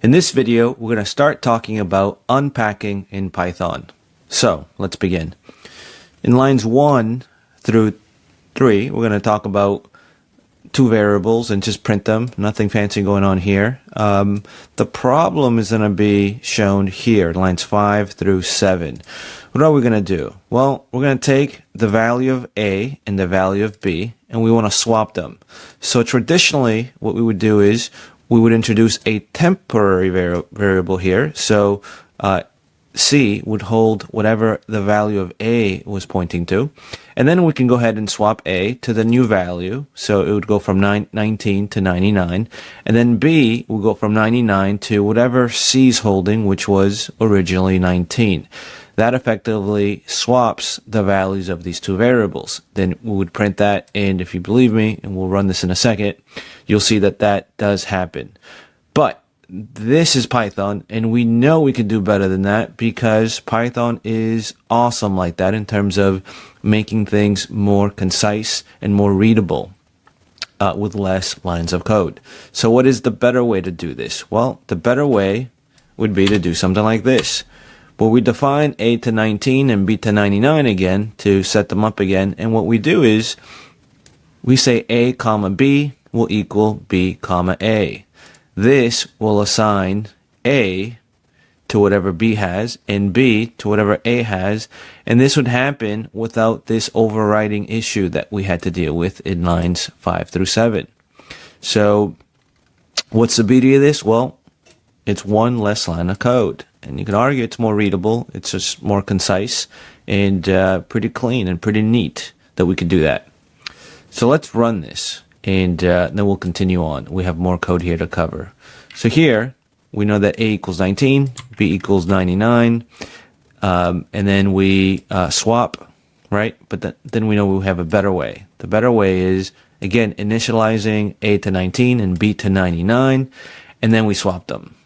In this video, we're going to start talking about unpacking in Python. So let's begin. In lines 1 through 3, we're going to talk about two variables and just print them. Nothing fancy going on here. The problem is going to be shown here, lines 5 through 7. What are we going to do? Well, we're going to take the value of A and the value of B, and we want to swap them. So traditionally, what we would do is we would introduce a temporary variable here. So C would hold whatever the value of A was pointing to. And then we can go ahead and swap A to the new value. So it would go from 19 to 99. And then B will go from 99 to whatever C's holding, which was originally 19. That effectively swaps the values of these two variables. Then we would print that, and if you believe me, and we'll run this in a second, you'll see that that does happen. But this is Python, and we know we can do better than that because Python is awesome like that in terms of making things more concise and more readable with less lines of code. So what is the better way to do this? Well, the better way would be to do something like this, where we define A to 19 and B to 99 again to set them up again. And what we do is we say A comma B will equal B comma A. This will assign A to whatever B has and B to whatever A has. And this would happen without this overriding issue that we had to deal with in lines 5 through 7. So what's the beauty of this? Well, it's one less line of code. And you can argue it's more readable, it's just more concise, and pretty clean and pretty neat that we can do that. So let's run this, and then we'll continue on. We have more code here to cover. So here, we know that A equals 19, B equals 99, and then we swap, right? But then we know we have a better way. The better way is, again, initializing A to 19 and B to 99, and then we swap them.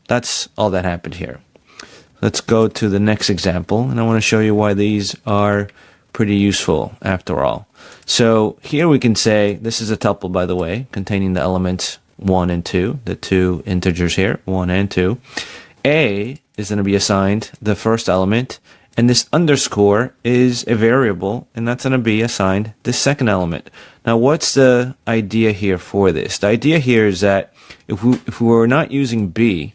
That's all that happened here. Let's go to the next example, and I want to show you why these are pretty useful after all. So here we can say, this is a tuple, by the way, containing the elements 1 and 2, the two integers here, 1 and 2. A is going to be assigned the first element, and this underscore is a variable, and that's going to be assigned the second element. Now, what's the idea here for this? The idea here is that if we were not using B,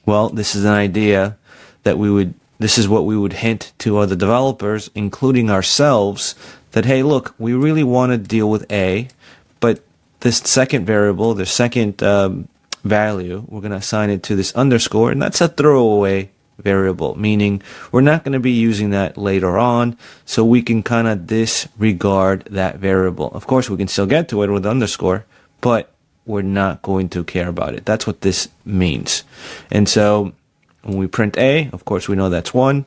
well, this is an idea that this is what we would hint to other developers, including ourselves, that, hey, look, we really want to deal with A, but this second variable, the second value, we're going to assign it to this underscore, and that's a throwaway variable, meaning we're not going to be using that later on, so we can kind of disregard that variable. Of course, we can still get to it with underscore, but we're not going to care about it. That's what this means. And so when we print A, of course, we know that's 1.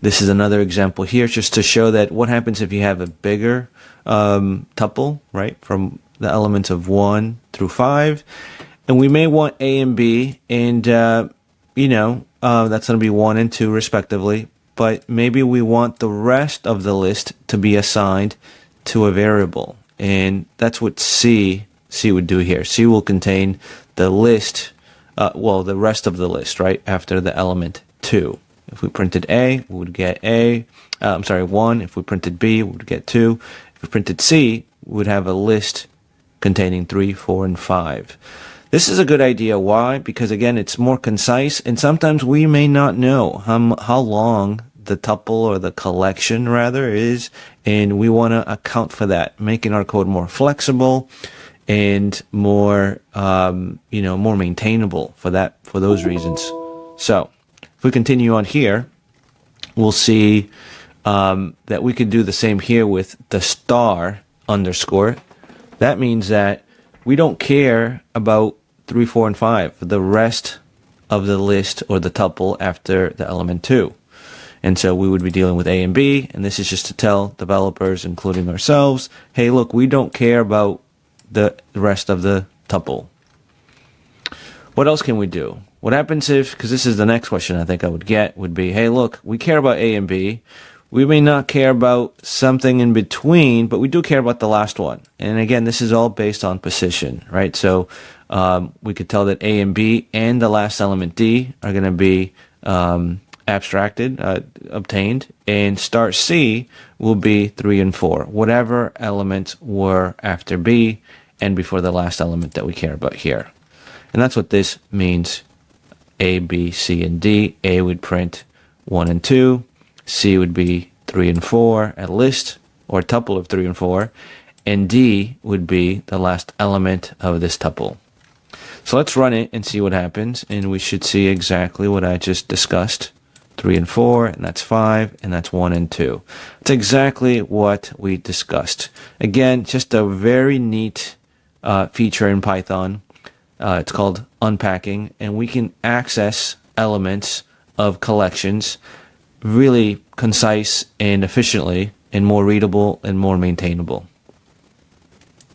This is another example here just to show that what happens if you have a bigger tuple, right, from the elements of 1 through 5. And we may want A and B, and, that's going to be 1 and 2 respectively. But maybe we want the rest of the list to be assigned to a variable. And that's what C would do here. C will contain the list, the rest of the list, right, after the element 2. If we printed A, we would get 1. If we printed B, we would get 2. If we printed C, we would have a list containing 3, 4, and 5. This is a good idea. Why? Because, again, it's more concise, and sometimes we may not know how long the tuple or the collection, rather, is, and we want to account for that, making our code more flexible and more, more maintainable for those reasons. So if we continue on here, we'll see that we could do the same here with the star underscore. That means that we don't care about 3, 4, and 5, the rest of the list or the tuple after the element 2. And so we would be dealing with A and B, and this is just to tell developers, including ourselves, hey, look, we don't care about the rest of the tuple. What else can we do? What happens if, because this is the next question I think I would get, would be, hey, look, we care about A and B. We may not care about something in between, but we do care about the last one. And again, this is all based on position, right? So we could tell that A and B and the last element D are going to be abstracted, obtained, and start C will be 3 and 4, whatever elements were after B and before the last element that we care about here. And that's what this means. A, B, C, and D. A would print 1 and 2. C would be 3 and 4, a list or tuple of 3 and 4. And D would be the last element of this tuple. So let's run it and see what happens. And we should see exactly what I just discussed. 3 and 4, and that's 5, and that's 1 and 2. It's exactly what we discussed. Again, just a very neat feature in Python. It's called Unpacking, and we can access elements of collections really concise and efficiently and more readable and more maintainable.